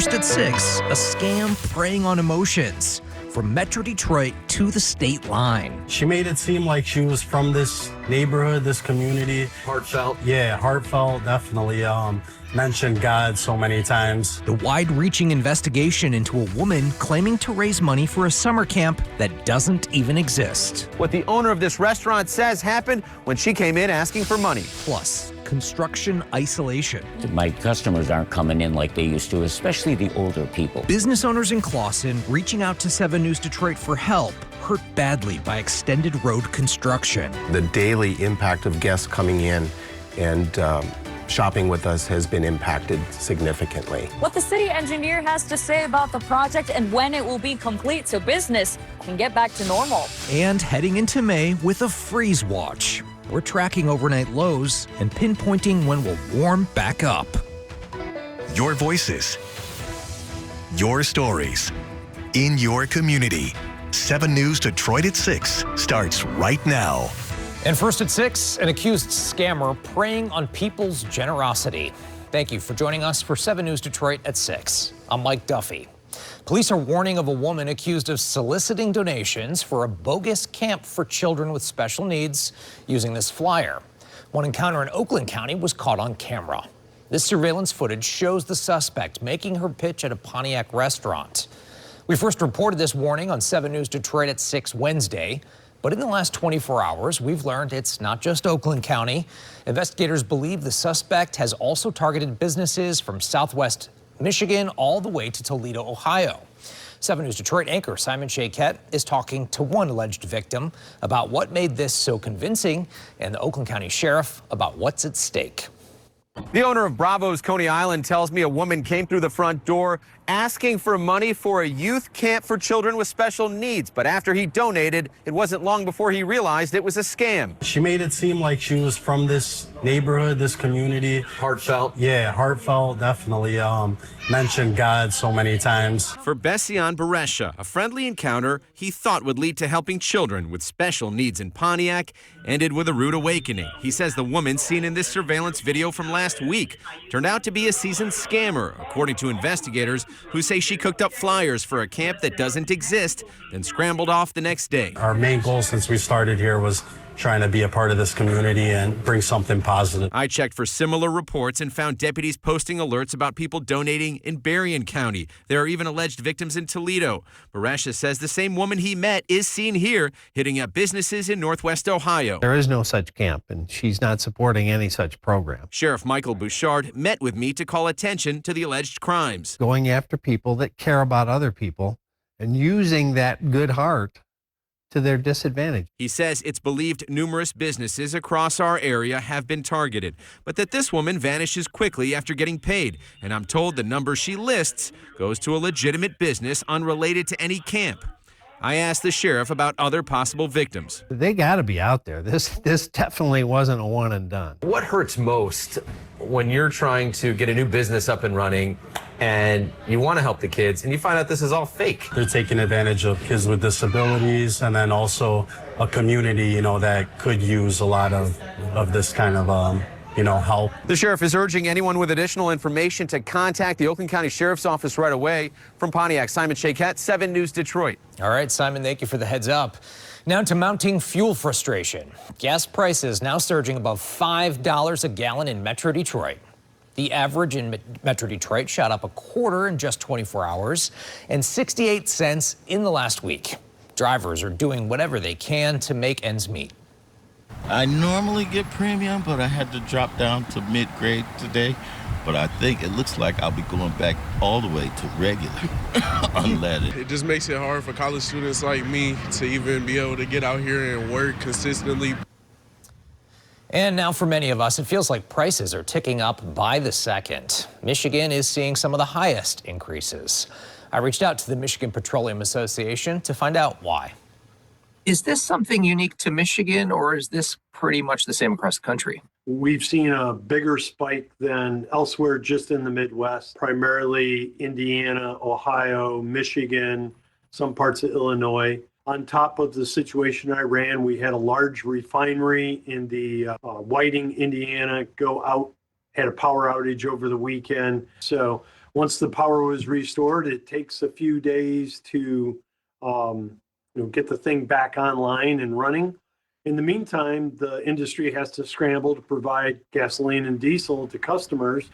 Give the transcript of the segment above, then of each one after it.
First at 6, a scam preying on emotions. From Metro Detroit to the state line. She made it seem like she was from this neighborhood, this community. Heartfelt? Yeah, heartfelt, definitely. Mentioned God so many times. The wide-reaching investigation into a woman claiming to raise money for a summer camp that doesn't even exist. What the owner of this restaurant says happened when she came in asking for money. Plus, construction isolation. My customers aren't coming in like they used to, especially the older people. Business owners in Clawson reaching out to 7 News Detroit for help, hurt badly by extended road construction. The daily impact of guests coming in and shopping with us has been impacted significantly. What the city engineer has to say about the project and when it will be complete so business can get back to normal. And heading into May with a freeze watch. We're tracking overnight lows and pinpointing when we'll warm back up. Your voices, your stories, in your community. 7 News Detroit at 6 starts right now. And first at 6, an accused scammer preying on people's generosity. Thank you for joining us for 7 News Detroit at 6. I'm Mike Duffy. Police are warning of a woman accused of soliciting donations for a bogus camp for children with special needs using this flyer. One encounter in Oakland County was caught on camera. This surveillance footage shows the suspect making her pitch at a Pontiac restaurant. We first reported this warning on 7 News Detroit at 6 Wednesday. But in the last 24 hours, we've learned it's not just Oakland County. Investigators believe the suspect has also targeted businesses from Southwest Michigan all the way to Toledo, Ohio. 7 News Detroit anchor Simon Shaykhet is talking to one alleged victim about what made this so convincing and the Oakland County Sheriff about what's at stake. The owner of Bravo's Coney Island tells me a woman came through the front door asking for money for a youth camp for children with special needs. But after he donated, it wasn't long before he realized it was a scam. She made it seem like she was from this neighborhood, this community. Heartfelt? Yeah, heartfelt, definitely. Mentioned God so many times. For Bessian Beresha, a friendly encounter he thought would lead to helping children with special needs in Pontiac ended with a rude awakening. He says the woman seen in this surveillance video from last week turned out to be a seasoned scammer, according to investigators who say she cooked up flyers for a camp that doesn't exist, then scrambled off the next day. Our main goal since we started here was trying to be a part of this community and bring something positive. I checked for similar reports and found deputies posting alerts about people donating in Berrien County. There are even alleged victims in Toledo. Beresha says the same woman he met is seen here hitting up businesses in Northwest Ohio. There is no such camp, and she's not supporting any such program. Sheriff Michael Bouchard met with me to call attention to the alleged crimes. Going after people that care about other people and using that good heart to their disadvantage. He says it's believed numerous businesses across our area have been targeted, but that this woman vanishes quickly after getting paid. And I'm told the number she lists goes to a legitimate business unrelated to any camp. I asked the sheriff about other possible victims. They got to be out there. This definitely wasn't a one and done. What hurts most when you're trying to get a new business up and running and you want to help the kids and you find out this is all fake? They're taking advantage of kids with disabilities and then also a community, that could use a lot of this kind of help. The sheriff is urging anyone with additional information to contact the Oakland County Sheriff's Office right away. From Pontiac, Simon Shaykhet, 7 News Detroit. All right, Simon, thank you for the heads up. Now to mounting fuel frustration. Gas prices now surging above $5 a gallon in Metro Detroit. The average in Metro Detroit shot up a quarter in just 24 hours and 68 cents in the last week. Drivers are doing whatever they can to make ends meet. I normally get premium, but I had to drop down to mid-grade today. But I think it looks like I'll be going back all the way to regular, unleaded. It just makes it hard for college students like me to even be able to get out here and work consistently. And now for many of us, it feels like prices are ticking up by the second. Michigan is seeing some of the highest increases. I reached out to the Michigan Petroleum Association to find out why. Is this something unique to Michigan, or is this pretty much the same across the country? We've seen a bigger spike than elsewhere just in the Midwest, primarily Indiana, Ohio, Michigan, some parts of Illinois. On top of the situation in Iran, we had a large refinery in the Whiting, Indiana, go out, had a power outage over the weekend. So Once the power was restored, it takes a few days to get the thing back online and running. In the meantime, the industry has to scramble to provide gasoline and diesel to customers.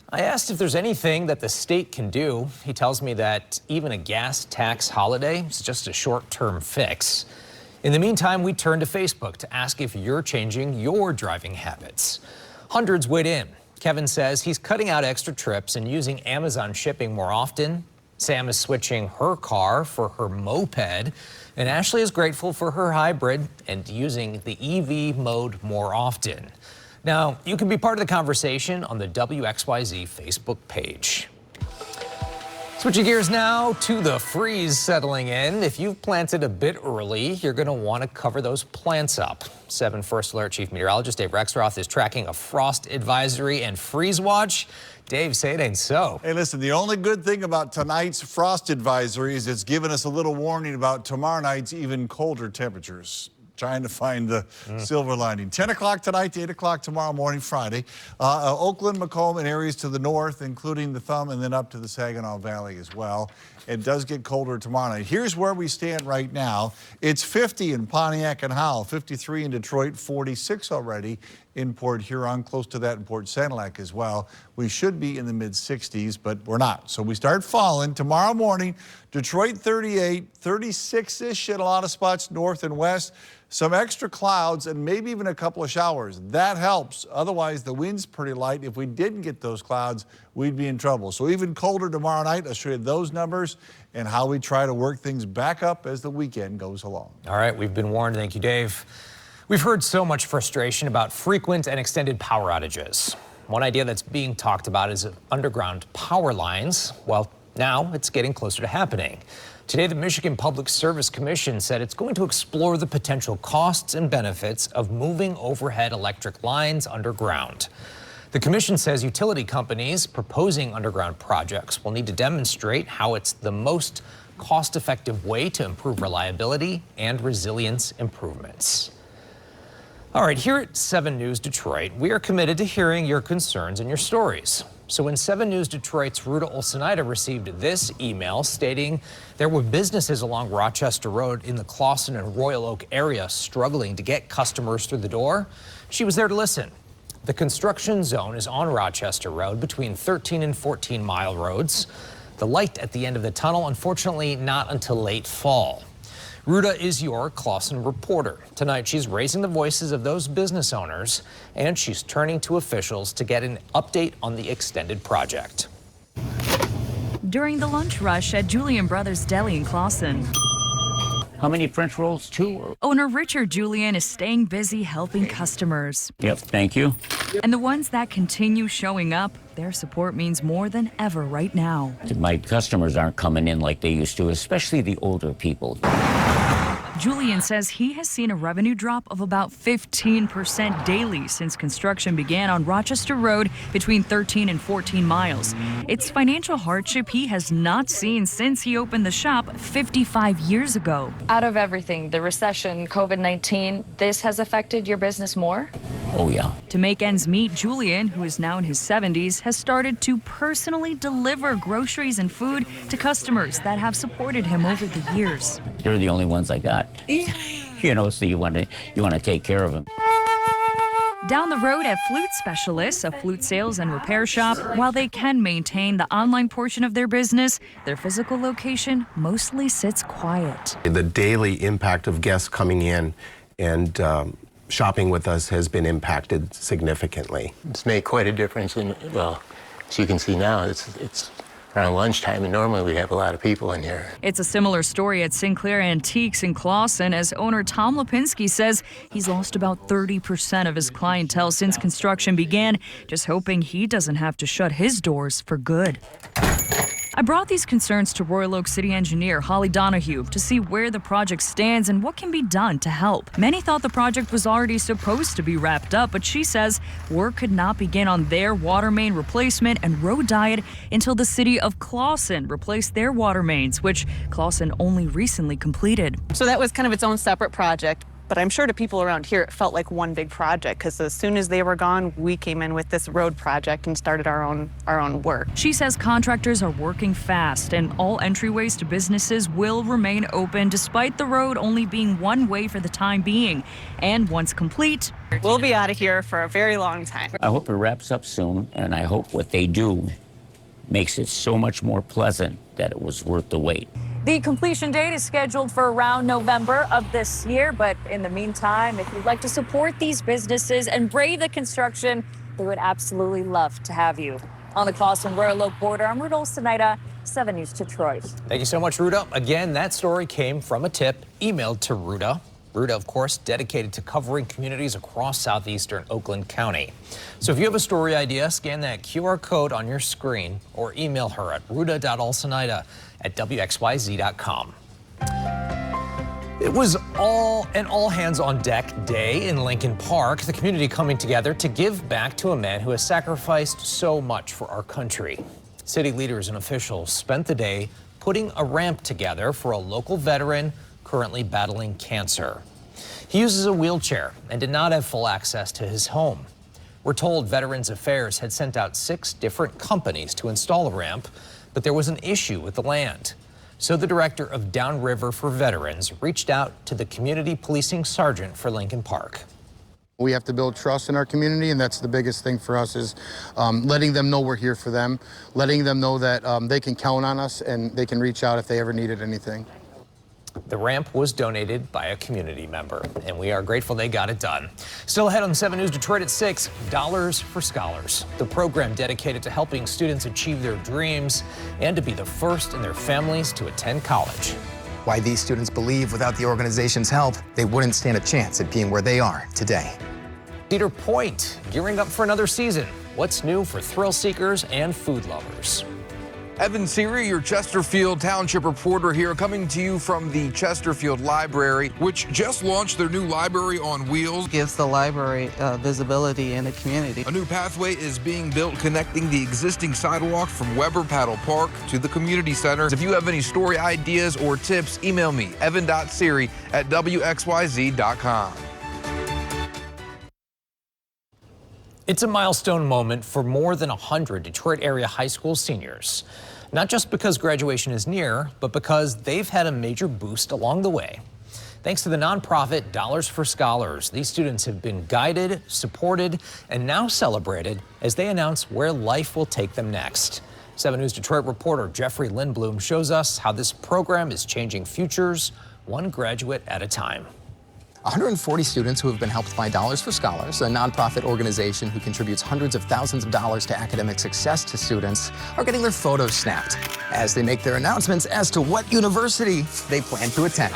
I asked if there's anything that the state can do. He tells me that even a gas tax holiday is just a short-term fix. In the meantime, we turn to Facebook to ask if you're changing your driving habits. Hundreds weighed in. Kevin says he's cutting out extra trips and using Amazon shipping more often. Sam is switching her car for her moped. And Ashley is grateful for her hybrid and using the EV mode more often. Now, you can be part of the conversation on the WXYZ Facebook page. Switching gears now to the freeze settling in. If you've planted a bit early, you're going to want to cover those plants up. 7 First Alert Chief Meteorologist Dave Rexroth is tracking a frost advisory and freeze watch. Dave, say it ain't so. Hey, listen, the only good thing about tonight's frost advisory is it's given us a little warning about tomorrow night's even colder temperatures. Trying to find the silver lining. 10 o'clock tonight to 8 o'clock tomorrow morning, Friday. Oakland, Macomb, and areas to the north, including the Thumb, and then up to the Saginaw Valley as well. It does get colder tomorrow night. Here's where we stand right now. It's 50 in Pontiac and Howell, 53 in Detroit, 46 already in Port Huron, close to that in Port Sanilac as well. We should be in the mid-60s, but we're not. So we start falling tomorrow morning. Detroit 38, 36-ish in a lot of spots north and west. Some extra clouds and maybe even a couple of showers. That helps. Otherwise, the wind's pretty light. If we didn't get those clouds, we'd be in trouble. So even colder tomorrow night. I'll show you those numbers and how we try to work things back up as the weekend goes along. All right, we've been warned. Thank you, Dave. We've heard so much frustration about frequent and extended power outages. One idea that's being talked about is underground power lines. Well, now it's getting closer to happening. Today, the Michigan Public Service Commission said it's going to explore the potential costs and benefits of moving overhead electric lines underground. The commission says utility companies proposing underground projects will need to demonstrate how it's the most cost-effective way to improve reliability and resilience improvements. All right, here at 7 News Detroit, we are committed to hearing your concerns and your stories. So when 7 News Detroit's Ruta Ulcinaite received this email stating there were businesses along Rochester Road in the Clawson and Royal Oak area struggling to get customers through the door, she was there to listen. The construction zone is on Rochester Road between 13 and 14 Mile Roads. The light at the end of the tunnel, unfortunately, not until late fall. Ruta is your Clawson reporter. Tonight, she's raising the voices of those business owners, and she's turning to officials to get an update on the extended project. During the lunch rush at Julian Brothers Deli in Clawson. How many French rolls? 2? Owner Richard Julian is staying busy helping customers. Yep, thank you. And the ones that continue showing up, their support means more than ever right now. My customers aren't coming in like they used to, especially the older people. Julian says he has seen a revenue drop of about 15% daily since construction began on Rochester Road between 13 and 14 miles. It's financial hardship he has not seen since he opened the shop 55 years ago. Out of everything, the recession, COVID-19, this has affected your business more? Oh, yeah. To make ends meet, Julian, who is now in his 70s, has started to personally deliver groceries and food to customers that have supported him over the years. They're the only ones I got. You know, so you want to take care of them. Down the road at Flute Specialists, a flute sales and repair shop, while they can maintain the online portion of their business, their physical location mostly sits quiet. The daily impact of guests coming in and shopping with us has been impacted significantly. It's made quite a difference. Well, as you can see now, it's around lunchtime, and normally we have a lot of people in here. It's a similar story at Sinclair Antiques in Clawson, as owner Tom Lipinski says he's lost about 30% of his clientele since construction began, just hoping he doesn't have to shut his doors for good. I brought these concerns to Royal Oak City engineer Holly Donahue to see where the project stands and what can be done to help. Many thought the project was already supposed to be wrapped up, but she says work could not begin on their water main replacement and road diet until the city of Clawson replaced their water mains, which Clawson only recently completed. So that was kind of its own separate project. But I'm sure to people around here, it felt like one big project, because as soon as they were gone, we came in with this road project and started our own work. She says contractors are working fast and all entryways to businesses will remain open despite the road only being one way for the time being. And once complete, we'll be out of here for a very long time. I hope it wraps up soon, and I hope what they do makes it so much more pleasant that it was worth the wait. The completion date is scheduled for around November of this year, but in the meantime, if you'd like to support these businesses and brave the construction, they would absolutely love to have you. On the Clawson Royal border, I'm Ruta Ulcinaite, 7 News Detroit. Thank you so much, Ruta. Again, that story came from a tip emailed to Ruta. Ruta, of course, dedicated to covering communities across southeastern Oakland County. So if you have a story idea, scan that QR code on your screen or email her at ruta.ulcinaite@wxyz.com. It was an all-hands-on-deck day in Lincoln Park, the community coming together to give back to a man who has sacrificed so much for our country. City leaders and officials spent the day putting a ramp together for a local veteran currently battling cancer. He uses a wheelchair and did not have full access to his home. We're told Veterans Affairs had sent out 6 different companies to install a ramp, but there was an issue with the land. So the director of Downriver for Veterans reached out to the community policing sergeant for Lincoln Park. We have to build trust in our community, and that's the biggest thing for us is letting them know we're here for them, letting them know that they can count on us and they can reach out if they ever needed anything. The ramp was donated by a community member, and we are grateful they got it done. Still ahead on 7 News Detroit at 6, Dollars for Scholars, the program dedicated to helping students achieve their dreams and to be the first in their families to attend college. Why these students believe without the organization's help, they wouldn't stand a chance at being where they are today. Cedar Point, gearing up for another season. What's new for thrill seekers and food lovers? Evan Seary, your Chesterfield Township reporter here, coming to you from the Chesterfield Library, which just launched their new library on wheels. Gives the library visibility in the community. A new pathway is being built connecting the existing sidewalk from Weber Paddle Park to the community center. If you have any story ideas or tips, email me, evan.seary@wxyz.com. It's a milestone moment for more than 100 Detroit area high school seniors. Not just because graduation is near, but because they've had a major boost along the way. Thanks to the nonprofit Dollars for Scholars, these students have been guided, supported, and now celebrated as they announce where life will take them next. 7 News Detroit reporter Jeffrey Lindblom shows us how this program is changing futures, one graduate at a time. 140 students who have been helped by Dollars for Scholars, a nonprofit organization who contributes hundreds of thousands of dollars to academic success to students, are getting their photos snapped as they make their announcements as to what university they plan to attend.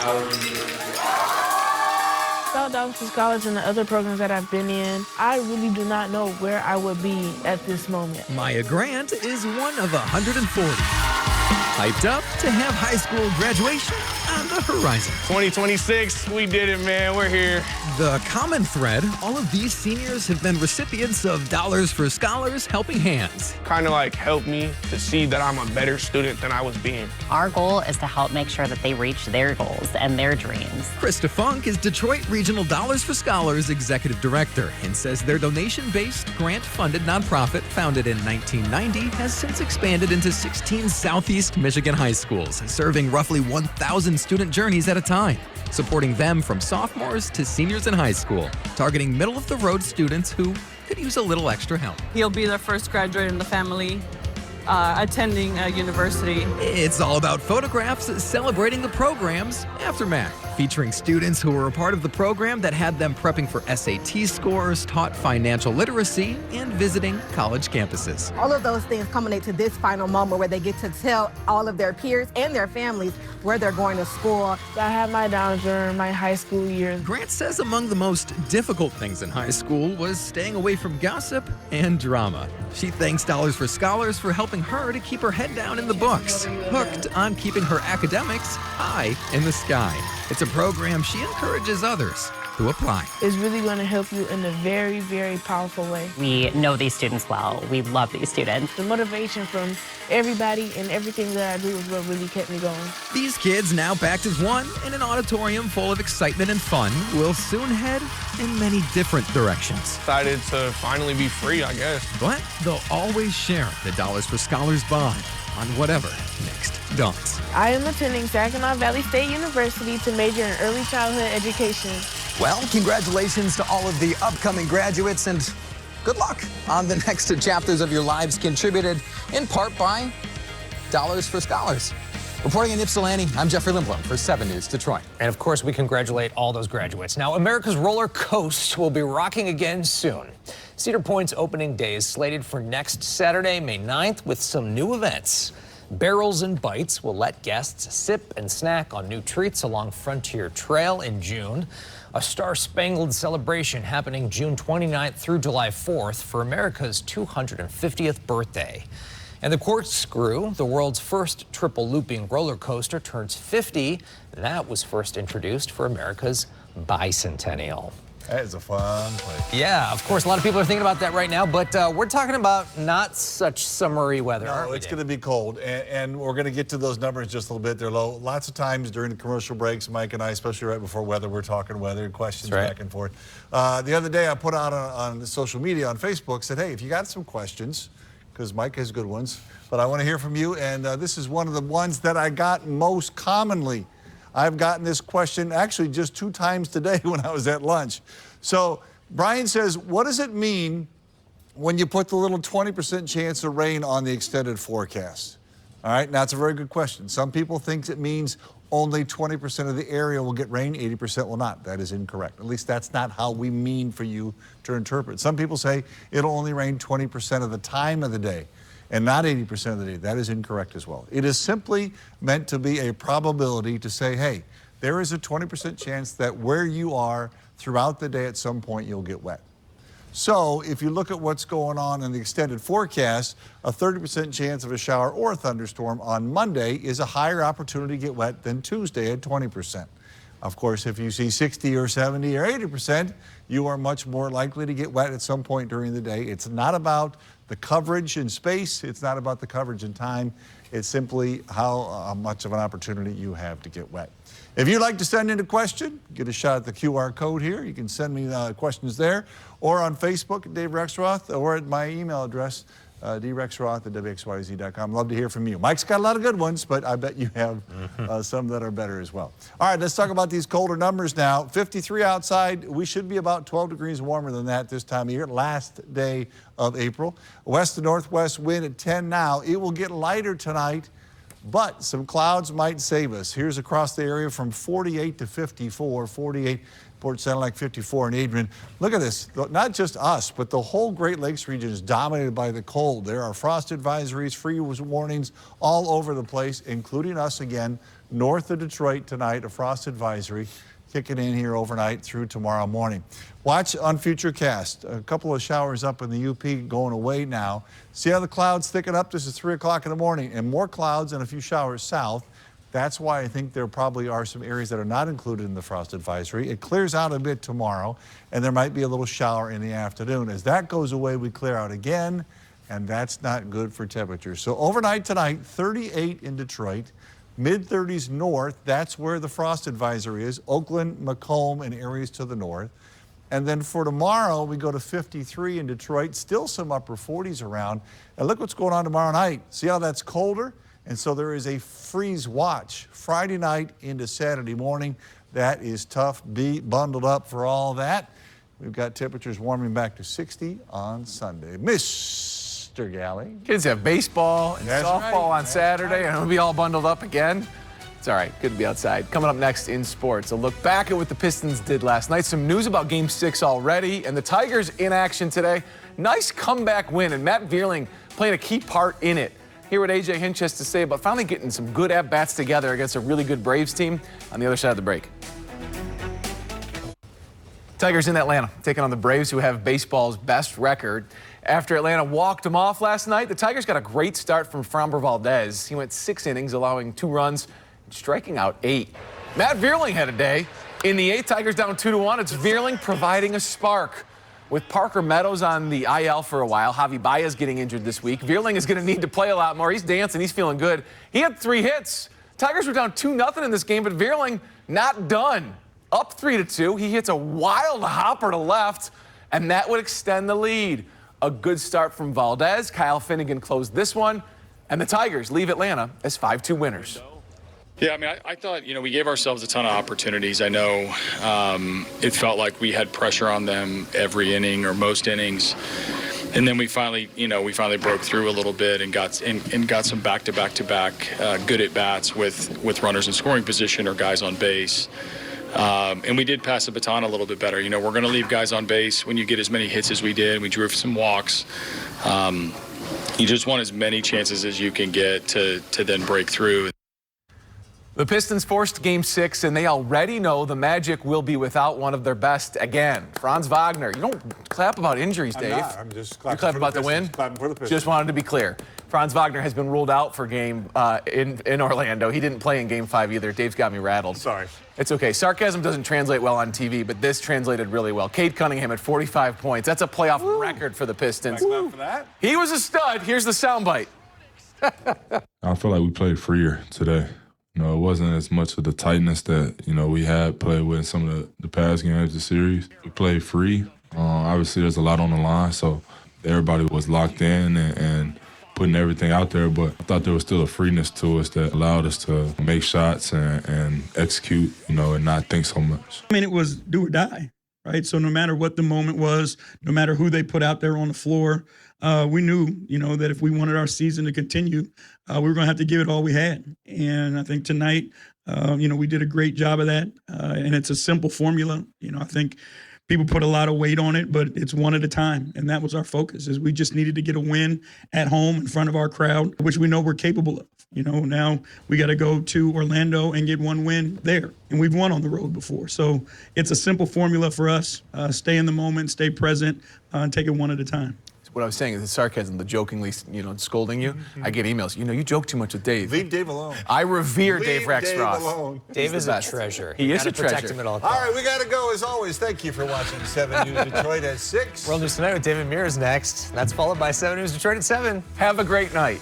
Without Dollars for Scholars and the other programs that I've been in, I really do not know where I would be at this moment. Maya Grant is one of 140. Hyped up to have high school graduation on the horizon. 2026, we did it, man. We're here. The common thread, all of these seniors have been recipients of Dollars for Scholars Helping Hands. Kind of like helped me to see that I'm a better student than I was being. Our goal is to help make sure that they reach their goals and their dreams. Krista Funk is Detroit Regional Dollars for Scholars Executive Director and says their donation-based, grant-funded nonprofit, founded in 1990, has since expanded into 16 Southeast Michigan high schools, serving roughly 1,000 student journeys at a time, supporting them from sophomores to seniors in high school, targeting middle-of-the-road students who could use a little extra help. He'll be the first graduate in the family attending a university. It's all about photographs celebrating the program's aftermath, featuring students who were a part of the program that had them prepping for SAT scores, taught financial literacy, and visiting college campuses. All of those things culminate to this final moment where they get to tell all of their peers and their families where they're going to school. I had my downs during my high school years. Grant says among the most difficult things in high school was staying away from gossip and drama. She thanks Dollars for Scholars for helping her to keep her head down in the books, hooked on keeping her academics high in the sky. It's a program she encourages others to apply. It's really going to help you in a very, very powerful way. We know these students well. We love these students. The motivation from everybody and everything that I do is what really kept me going. These kids, now packed as one in an auditorium full of excitement and fun, will soon head in many different directions. Excited to finally be free, I guess. But they'll always share the Dollars for Scholars bond on whatever next dawns. I am attending Saginaw Valley State University to major in early childhood education. Well, congratulations to all of the upcoming graduates, and good luck on the next chapters of your lives, contributed in part by Dollars for Scholars. Reporting in Ypsilanti, I'm Jeffrey Lindblom for 7 News Detroit. And of course, we congratulate all those graduates. Now, America's roller coast will be rocking again soon. Cedar Point's opening day is slated for next Saturday, May 9th, with some new events. Barrels and Bites will let guests sip and snack on new treats along Frontier Trail in June. A star-spangled celebration happening June 29th through July 4th for America's 250th birthday. And the Corkscrew, the world's first triple looping roller coaster, turns 50. That was first introduced for America's bicentennial. That is a fun place. Yeah, of course, a lot of people are thinking about that right now, but we're talking about not such summery weather. No, it's going to be cold, and we're going to get to those numbers just a little bit. They're low. Lots of times during the commercial breaks, Mike and I, especially right before weather, we're talking weather and questions back and forth. The other day, I put out on social media, on Facebook, said, hey, if you got some questions, because Mike has good ones, but I want to hear from you, and this is one of the ones that I got most commonly. I've gotten this question actually just 2 times today when I was at lunch. So Brian says, what does it mean when you put the little 20% chance of rain on the extended forecast? All right, now it's a very good question. Some people think it means only 20% of the area will get rain, 80% will not. That is incorrect. At least that's not how we mean for you to interpret. Some people say it'll only rain 20% of the time of the day and not 80% of the day. That is incorrect as well. It is simply meant to be a probability to say, hey, there is a 20% chance that where you are throughout the day at some point you'll get wet. So if you look at what's going on in the extended forecast, a 30% chance of a shower or a thunderstorm on Monday is a higher opportunity to get wet than Tuesday at 20%. Of course, if you see 60 or 70 or 80%, you are much more likely to get wet at some point during the day. It's not about the coverage in space. It's not about the coverage in time. It's simply how much of an opportunity you have to get wet. If you'd like to send in a question, get a shot at the QR code here. You can send me questions there, or on Facebook at Dave Rexroth, or at my email address, drexroth@WXYZ.com. Love to hear from you. Mike's got a lot of good ones, but I bet you have some that are better as well. All right, let's talk about these colder numbers now. 53 outside. We should be about 12 degrees warmer than that this time of year, last day of April. West to northwest wind at 10 now. It will get lighter tonight, but some clouds might save us. Here's across the area from 48 to 54, 48 Port Sound like 54 in Adrian. Look at this, not just us, but the whole Great Lakes region is dominated by the cold. There are frost advisories, freeze warnings all over the place, including us again, north of Detroit tonight, a frost advisory kicking in here overnight through tomorrow morning. Watch on Futurecast. A couple of showers up in the UP going away now. See how the clouds thicken up? This is 3 o'clock in the morning, and more clouds and a few showers south. That's why I think there probably are some areas that are not included in the frost advisory. It clears out a bit tomorrow, and there might be a little shower in the afternoon. As that goes away, we clear out again, and that's not good for temperatures. So overnight tonight, 38 in Detroit, mid-30s north. That's where the frost advisory is. Oakland, Macomb, and areas to the north. And then for tomorrow, we go to 53 in Detroit, still some upper 40s around. And look what's going on tomorrow night. See how that's colder? And so there is a freeze watch Friday night into Saturday morning. That is tough. Be bundled up for all that. We've got temperatures warming back to 60 on Sunday. Mr. Galli. Kids have baseball and softball on Saturday, and we'll be all bundled up again. It's all right. Good to be outside. Coming up next in sports, a look back at what the Pistons did last night. Some news about Game 6 already, and the Tigers in action today. Nice comeback win, and Matt Vierling playing a key part in it. Hear what A.J. Hinch has to say about finally getting some good at-bats together against a really good Braves team on the other side of the break. Tigers in Atlanta, taking on the Braves, who have baseball's best record. After Atlanta walked them off last night, the Tigers got a great start from Framber Valdez. He went 6 innings, allowing 2 runs, and striking out 8. Matt Vierling had a day. In the 8th, Tigers down 2-1. It's Vierling providing a spark. With Parker Meadows on the IL for a while, Javi Baez getting injured this week. Vierling is going to need to play a lot more. He's dancing. He's feeling good. He had 3 hits. Tigers were down 2-0 in this game, but Vierling not done. Up 3-2. He hits a wild hopper to left, and that would extend the lead. A good start from Valdez. Kyle Finnegan closed this one, and the Tigers leave Atlanta as 5-2 winners. Yeah, I mean, I thought, we gave ourselves a ton of opportunities. I know it felt like we had pressure on them every inning or most innings. And then we finally broke through a little bit and got some back-to-back good at-bats with runners in scoring position or guys on base. And we did pass the baton a little bit better. We're going to leave guys on base when you get as many hits as we did. We drew some walks. You just want as many chances as you can get to then break through. The Pistons forced Game 6, and they already know the Magic will be without one of their best again. Franz Wagner. You don't clap about injuries, Dave. I'm not. I'm just clapping. You clap about the win? Clapping for the Pistons. Just wanted to be clear. Franz Wagner has been ruled out for game in Orlando. He didn't play in Game 5 either. Dave's got me rattled. Sorry. It's okay. Sarcasm doesn't translate well on TV, but this translated really well. Cade Cunningham at 45 points. That's a playoff record for the Pistons. For that. He was a stud. Here's the soundbite. I feel like we played freer today. It wasn't as much of the tightness that, we had played with in some of the past games of the series. We played free. Obviously, there's a lot on the line, so everybody was locked in and putting everything out there, but I thought there was still a freeness to us that allowed us to make shots and execute, and not think so much. I mean, it was do or die, right? So no matter what the moment was, no matter who they put out there on the floor, we knew, that if we wanted our season to continue, we were going to have to give it all we had. And I think tonight, we did a great job of that. And it's a simple formula. I think people put a lot of weight on it, but it's one at a time. And that was our focus, is we just needed to get a win at home in front of our crowd, which we know we're capable of. Now we got to go to Orlando and get one win there. And we've won on the road before. So it's a simple formula for us. Stay in the moment, stay present, and take it one at a time. What I was saying is the sarcasm, the jokingly, scolding you. I get emails. You joke too much with Dave. Leave Dave alone. I revere Dave Rexroth. Dave alone. Dave is a treasure. He is a treasure. Protect him at all times. All right, we got to go. As always, thank you for watching 7 News Detroit at 6. World News Tonight with David Mears next. That's followed by 7 News Detroit at 7. Have a great night.